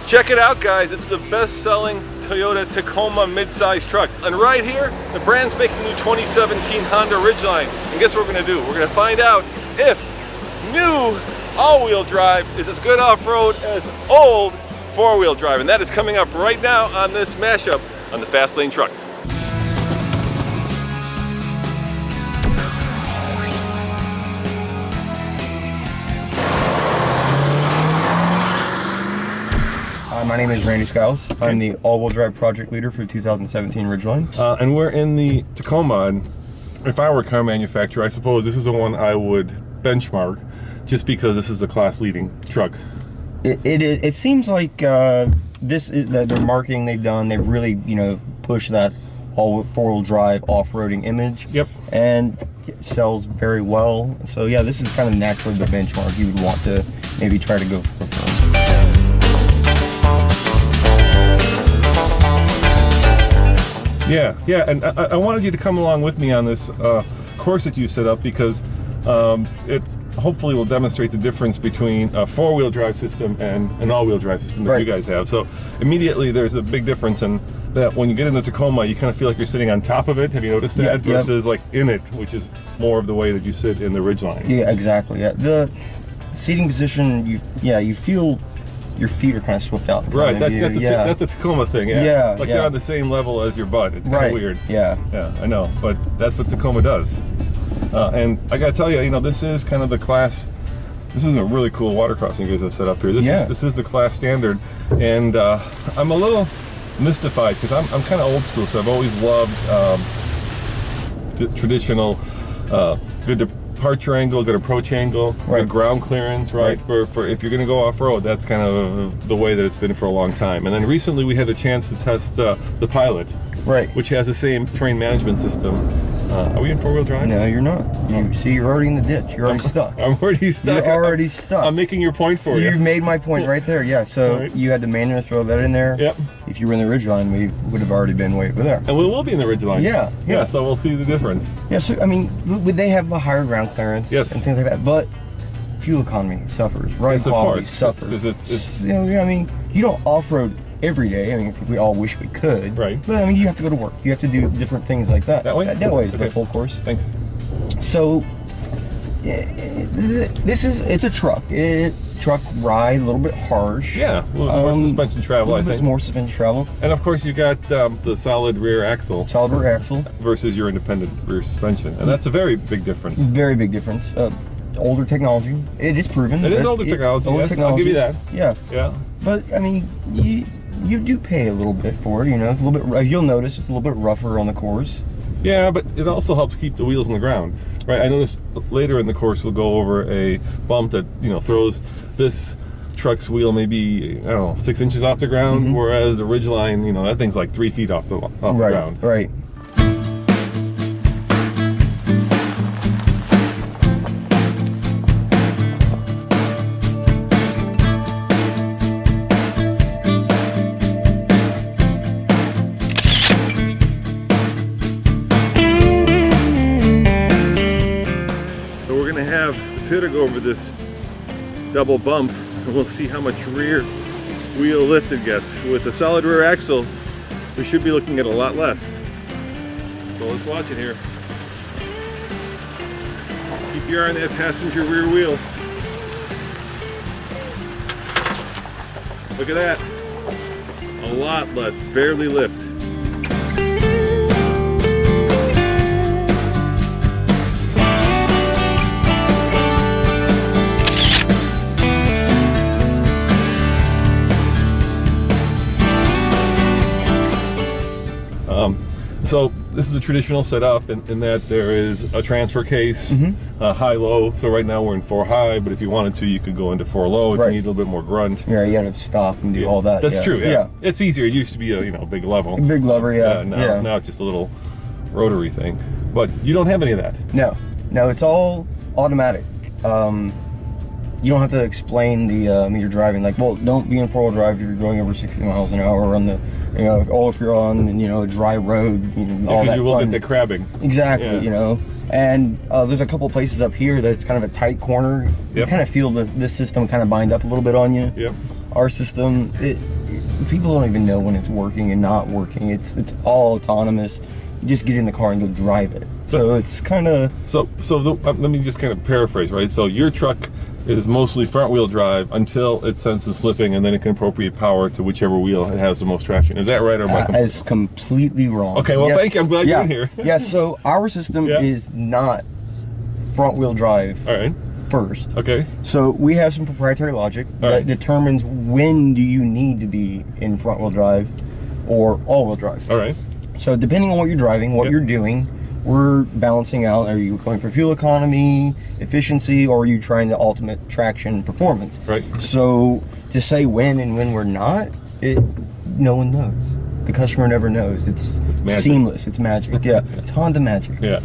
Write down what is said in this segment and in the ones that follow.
Check it out, guys. It's the best-selling Toyota Tacoma mid-size truck. And right here, the brand's making new 2017 Honda Ridgeline. And guess what we're gonna do? We're gonna find out if new all-wheel drive is as good off-road as old four-wheel drive. And that is coming up right now on this mashup on the Fast Lane Truck. My name is Randy Skiles. I'm the all-wheel drive project leader for the 2017 Ridgeline. And we're in the Tacoma, and if I were a car manufacturer, I suppose this is the one I would benchmark, just because this is the class-leading truck. It seems like this is their marketing they've done. They've really, pushed that all four-wheel drive off-roading image. Yep. And it sells very well. So yeah, this is kind of naturally the benchmark you would want to maybe try to go for. Yeah, and I wanted you to come along with me on this course that you set up, because it hopefully will demonstrate the difference between a four-wheel drive system and an all-wheel drive system that you guys have. So immediately there's a big difference in that when you get into Tacoma, you kind of feel like you're sitting on top of it. Have you noticed that? Versus like in it, which is more of the way that you sit in the Ridgeline. Yeah, exactly. Yeah, the seating position, you feel your feet are kind of swept out. Right, that's a Tacoma thing. Yeah, like they're on the same level as your butt. It's kind of weird. Yeah, I know, but that's what Tacoma does. And I gotta tell you, this is kind of the class. This is a really cool water crossing you guys have set up here. This is the class standard, and I'm a little mystified because I'm kind of old school, so I've always loved the traditional good departure angle, good approach angle, good ground clearance, right? For if you're going to go off-road, that's kind of the way that it's been for a long time. And then recently we had the chance to test the Pilot, which has the same terrain management system. Are we in four-wheel drive? No, you're not. You see, you're already in the ditch. You're already stuck. I'm already stuck. You're already stuck. I'm making your point for you. You've made my point right there. Yeah. So you had to manually throw that in there. Yep. If you were in the Ridgeline, we would have already been way over there. And we will be in the Ridgeline. Yeah. So we'll see the difference. Yeah. So I mean, they have the higher ground clearance and things like that, but fuel economy suffers. Ride quality suffers. It's I mean, you don't off-road every day. I mean, we all wish we could. Right. But I mean, you have to go to work. You have to do different things like that. That way? That way is the full course. Thanks. So, it's a truck. Truck ride, a little bit harsh. Yeah, a little more suspension travel, I think. More suspension travel. And of course, you got the solid rear axle. Solid rear axle. Versus your independent rear suspension. And that's a very big difference. Very big difference. Older technology. It is proven. It is older technology, I'll give you that. Yeah. But, I mean, you do pay a little bit for it, It's a little bit. You'll notice it's a little bit rougher on the course. Yeah, but it also helps keep the wheels on the ground, right? I noticed later in the course we'll go over a bump that throws this truck's wheel maybe 6 inches off the ground, whereas the Ridgeline, that thing's like 3 feet off the ground. Right. To go over this double bump, and we'll see how much rear wheel lift it gets. With a solid rear axle, we should be looking at a lot less. So let's watch it here. Keep your eye on that passenger rear wheel. Look at that. A lot less, barely lift. So this is a traditional setup in that there is a transfer case, high-low. So right now we're in 4 high, but if you wanted to, you could go into 4 low if you need a little bit more grunt. Yeah, you gotta stop and do all that. That's true. Yeah, it's easier. It used to be a big level. Big lever, Now it's just a little rotary thing. But you don't have any of that. No, it's all automatic. You don't have to explain the you're driving. Like, well, don't be in 4-wheel drive if you're going over 60 miles an hour on the, or if you're on, a dry road, all that. You will get the crabbing. Exactly, And there's a couple places up here that's kind of a tight corner. You kind of feel this system kind of bind up a little bit on you. Our system, people don't even know when it's working and not working. It's all autonomous. You just get in the car and go drive it. So it's kind of... let me just kind of paraphrase, right? So your truck is mostly front wheel drive until it senses slipping, and then it can appropriate power to whichever wheel it has the most traction. Is that right, or am I That's completely wrong. Okay, well, thank you. I'm glad you're in here. So our system is not front wheel drive first. Okay. So we have some proprietary logic that determines when do you need to be in front wheel drive or all wheel drive. All right. So depending on what you're driving, what you're doing, we're balancing out. Are you going for fuel economy, efficiency, or are you trying the ultimate traction performance? Right. So to say when and when we're not, no one knows. The customer never knows. It's seamless. It's magic. It's Honda magic. Yeah.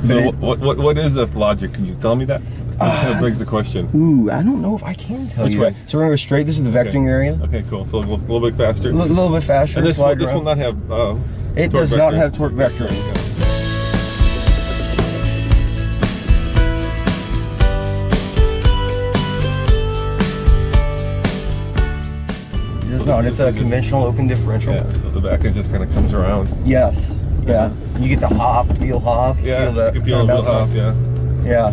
So what is the logic? Can you tell me that? That begs the question. Ooh, I don't know if I can tell you. Way? So we're gonna go straight. This is the vectoring area. Okay, cool. So a little bit faster. A little bit faster. And this will not have. It does not have torque vectoring. It does not. It's a conventional open differential. Yeah. So the back end just kind of comes around. Yes. Yeah. You get the hop, feel hop. Yeah. You can feel the hop. Yeah.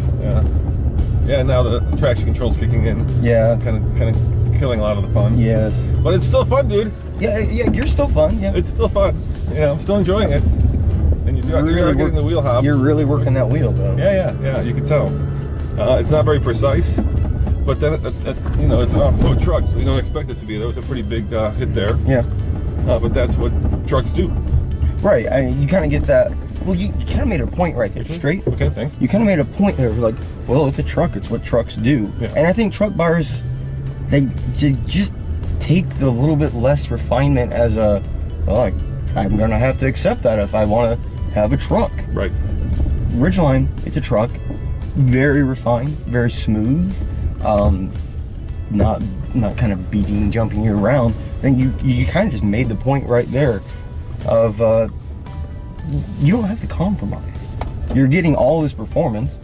Yeah. Now the traction control's kicking in. Yeah. Kind of killing a lot of the fun. Yes. But it's still fun, dude. Yeah. You're still fun. Yeah. It's still fun. I'm still enjoying it. And you're really getting the wheel hop. You're really working that wheel, though. Yeah. You can tell. It's not very precise, but then it's an off-road truck, so you don't expect it to be. There was a pretty big hit there. Yeah. But that's what trucks do. Right. I mean, you kind of get that. Well, you kind of made a point right there, straight. Okay, thanks. You kind of made a point there, like, well, it's a truck. It's what trucks do. Yeah. And I think truck buyers, they just take the little bit less refinement as a, well, I'm gonna have to accept that if I want to have a truck. Right. Ridgeline, it's a truck, very refined, very smooth, not kind of beating, jumping you around. Then you kind of just made the point right there of you don't have to compromise. You're getting all this performance.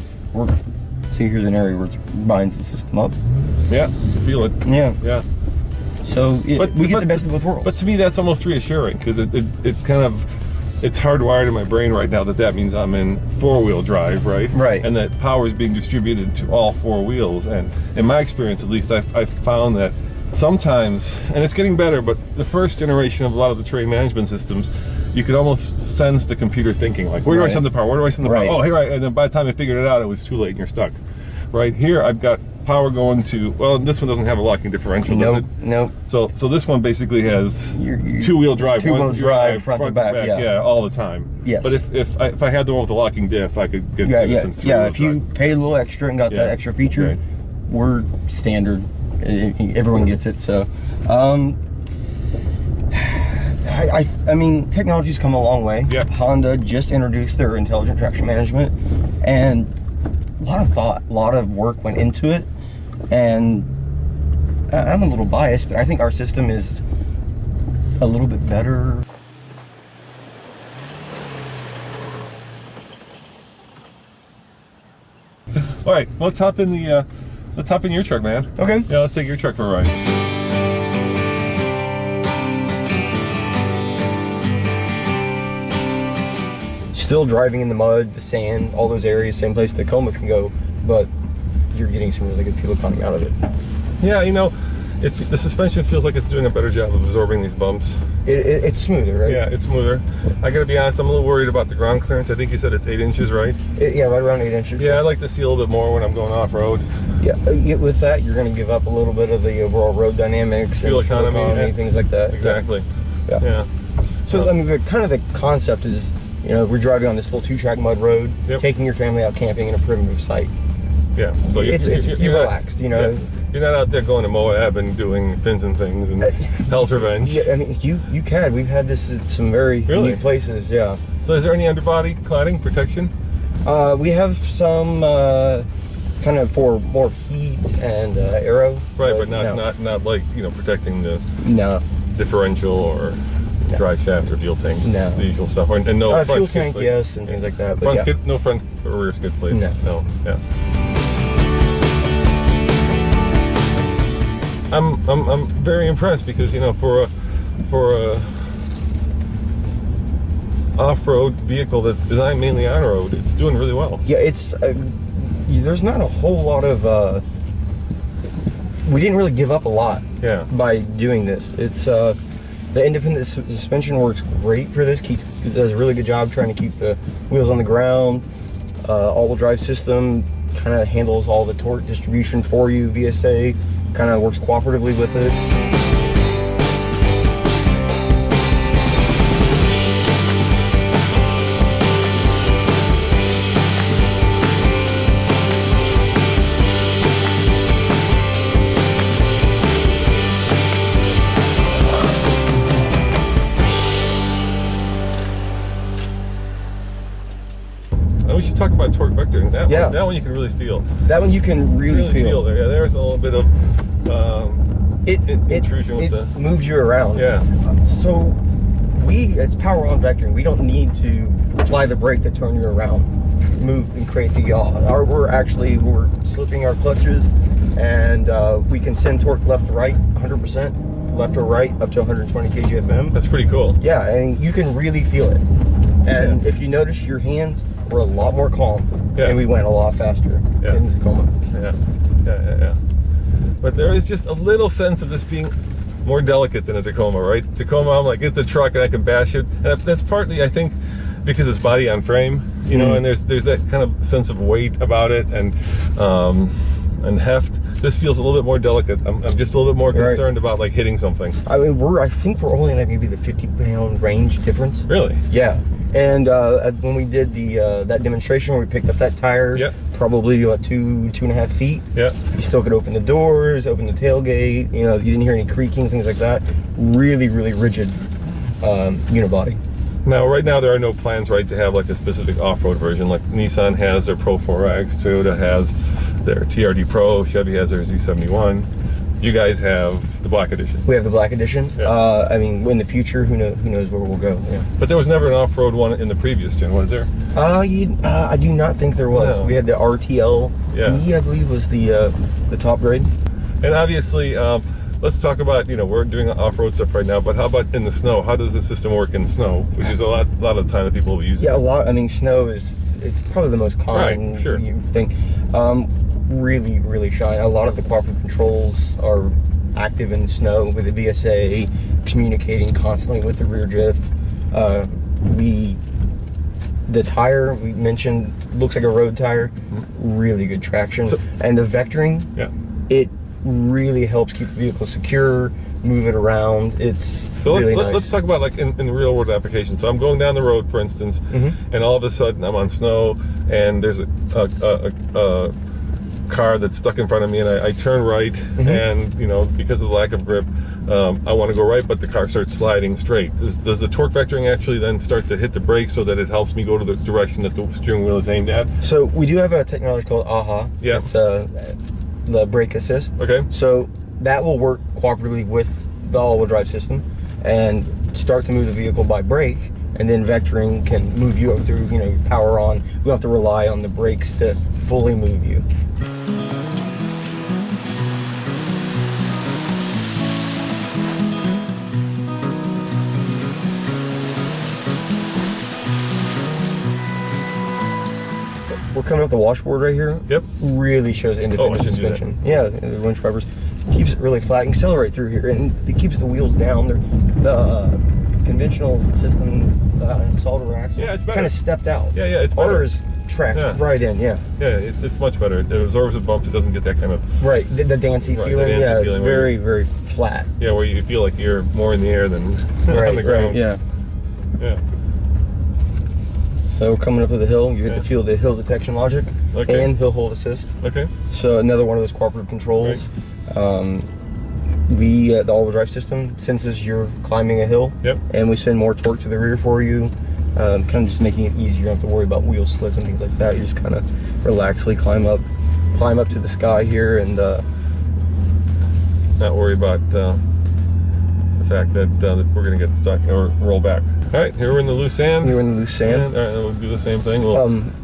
See, here's an area where it binds the system up. Yeah, you feel it. Yeah. So we get the best of both worlds. But to me, that's almost reassuring because it kind of, it's hardwired in my brain right now that means I'm in 4-wheel drive, right? Right. And that power is being distributed to all 4 wheels. And in my experience, at least, I've found that sometimes, and it's getting better, but the first generation of a lot of the terrain management systems, you could almost sense the computer thinking, like, where do I send the power? Where do I send the power? Oh, here, right. And then by the time I figured it out, it was too late and you're stuck. Right here, I've got power going to, well, this one doesn't have a locking differential, does it? Nope. So this one basically has 2-wheel drive. 2-wheel drive, front to back, yeah, all the time. Yes. But if I had the one with the locking diff, I could get this in 3-wheel if you paid a little extra and got that extra feature, we're standard. Everyone gets it. So, I mean, technology's come a long way. Yeah. Honda just introduced their intelligent traction management, and a lot of thought, a lot of work went into it. And I'm a little biased, but I think our system is a little bit better. All right, let's hop in your truck, man. Okay. Yeah, let's take your truck for a ride. Still driving in the mud, the sand, all those areas, same place Tacoma can go, but you're getting some really good fuel economy out of it. Yeah, the suspension feels like it's doing a better job of absorbing these bumps. It's smoother, right? Yeah, it's smoother. I gotta be honest, I'm a little worried about the ground clearance. I think you said it's 8 inches, right? Yeah, right around 8 inches. Yeah, I'd like to see a little bit more when I'm going off-road. Yeah, with that, you're gonna give up a little bit of the overall road dynamics, fuel economy, things like that. Exactly. Yeah. So I mean, the concept is, you know, we're driving on this little 2-track mud road, taking your family out camping in a primitive site. Yeah, so you're relaxed, you know. Yeah. You're not out there going to Moab and doing fins and things and Hell's Revenge. Yeah, I mean, you can. We've had this at some very unique places, yeah. So is there any underbody cladding protection? We have some kind of for more heat and aero. Right, but not like, you know, protecting the differential or drive shaft or fuel tank. No. The usual stuff. And no front fuel skid tank, plate. yes, and things like that. But front skid, no front or rear skid plates. No. Yeah. I'm very impressed because, you know, for a off-road vehicle that's designed mainly on-road, it's doing really well. Yeah, it's there's not a whole lot of we didn't really give up a lot by doing this. It's the independent suspension works great for this. It does a really good job trying to keep the wheels on the ground. All-wheel drive system kind of handles all the torque distribution for you. VSA kind of works cooperatively with it. We should talk about torque vectoring. That one you can really feel. That one you can really feel. There. Yeah, there's a little bit of intrusion with it moves you around. Yeah. So it's power on vectoring. We don't need to apply the brake to turn you around, move and create the yaw. We're slipping our clutches, and we can send torque left to right 100%, left or right up to 120 kgfm. That's pretty cool. Yeah, and you can really feel it. And if you notice, your hands were a lot more calm, and we went a lot faster in Tacoma. Yeah. But there is just a little sense of this being more delicate than a Tacoma, right? Tacoma, I'm like, it's a truck and I can bash it, and that's partly, I think, because it's body on frame, you know, and there's that kind of sense of weight about it and heft. This feels a little bit more delicate. I'm just a little bit more concerned about like hitting something. I mean, I think we're only like maybe the 50-pound range difference. Really? Yeah. And when we did that demonstration where we picked up that tire, probably about 2.5 feet. Yeah. You still could open the doors, open the tailgate. You know, you didn't hear any creaking, things like that. Really, really rigid unibody. Now, right now, there are no plans, right, to have like a specific off-road version. Like Nissan has their Pro 4X, Toyota has their TRD Pro, Chevy has their Z71. You guys have the Black Edition. We have the Black Edition. Yeah. I mean, in the future, who knows where we'll go. Yeah. But there was never an off-road one in the previous gen, was there? I do not think there was. No. We had the RTL. I believe was the top grade. And obviously, let's talk about, you know, we're doing off-road stuff right now, but how about in the snow? How does the system work in snow? Which is a lot of the time that people will use it. Yeah, a lot. I mean, snow it's probably the most common thing. Really, really shine. A lot of the cooperative controls are active in snow with the VSA, communicating constantly with the rear diff. The tire we mentioned looks like a road tire. Really good traction, and the vectoring. It really helps keep the vehicle secure, move it around. It's really nice. Let's talk about like in real world applications. So I'm going down the road, for instance, and all of a sudden I'm on snow, and there's a car that's stuck in front of me, and I turn right, and you know, because of the lack of grip, I want to go right, but the car starts sliding straight. Does the torque vectoring actually then start to hit the brake so that it helps me go to the direction that the steering wheel is aimed at? So we do have a technology called AHA. Yeah. It's the brake assist. Okay. So that will work cooperatively with the all-wheel drive system and start to move the vehicle by brake, and then vectoring can move you up through, you know, power on. We don't have to rely on the brakes to fully move you. We're coming off the washboard right here. Yep. Really shows independent suspension. Yeah, the winch wipers. Keeps it really flat. You can accelerate through here, and it keeps the wheels down. The conventional system, solder axle, it's kind of stepped out. Yeah, it's better. Ours tracked right in. Yeah, it's much better. It absorbs a bump. It doesn't get that kind of the dancey feeling. Yeah, it's very flat. Yeah, where you feel like you're more in the air than on the ground. Yeah. Yeah. So we're coming up to the hill. You hit the feel the hill detection logic and hill hold assist. Okay. So another one of those cooperative controls. Right. The all-wheel drive system senses you're climbing a hill, and we send more torque to the rear for you, kind of just making it easier. You don't have to worry about wheel slip and things like that. You just kind of relaxedly climb up to the sky here, and not worry about the fact that we're going to get stuck or roll back. All right, here we're in the loose sand. You're in the loose sand. All right, we'll do the same thing.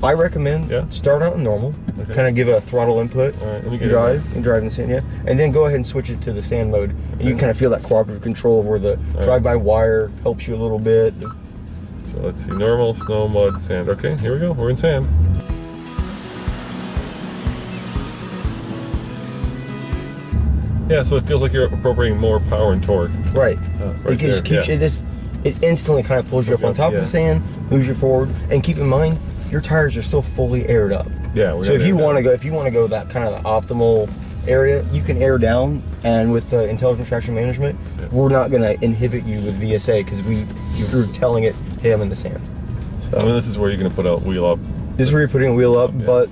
I recommend start out in normal, kind of give a throttle input, drive in the sand, and then go ahead and switch it to the sand mode. And you can kind of feel that cooperative control where the drive-by-wire helps you a little bit. So let's see, normal, snow, mud, sand. Okay, here we go, we're in sand. Yeah, so it feels like you're appropriating more power and torque. Right. It just keeps it instantly kind of pulls you up on top of the sand, moves you forward, and keep in mind your tires are still fully aired up. Yeah. So if you want to go that kind of the optimal area, you can air down, and with the intelligent traction management, we're not going to inhibit you with VSA because you're telling it, hey, I'm in the sand. So, I mean, this is where you're going to put a wheel up. This is where you're putting a wheel up, but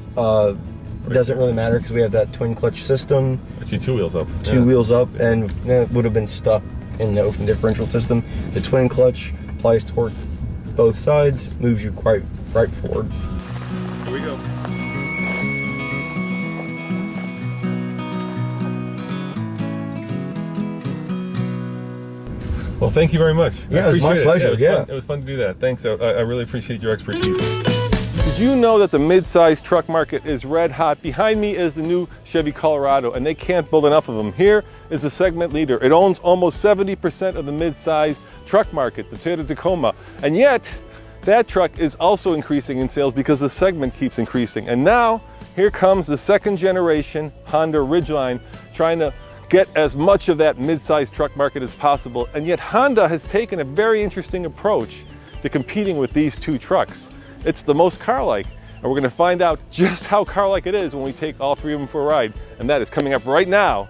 it doesn't really matter because we have that twin clutch system. Actually, 2 wheels up. 2 wheels up, and it would have been stuck in the open differential system. The twin clutch applies torque both sides, moves you quite right forward. Here we go. Well, thank you very much. Yeah, it was my pleasure. It was fun to do that. Thanks. I really appreciate your expertise. Did you know that the mid-size truck market is red hot? Behind me is the new Chevy Colorado, and they can't build enough of them. Here is the segment leader. It owns almost 70% of the mid-size truck market, the Toyota Tacoma. And yet, that truck is also increasing in sales because the segment keeps increasing. And now, here comes the second generation Honda Ridgeline, trying to get as much of that mid-size truck market as possible. And yet Honda has taken a very interesting approach to competing with these two trucks. It's the most car-like, and we're going to find out just how car-like it is when we take all 3 of them for a ride, and that is coming up right now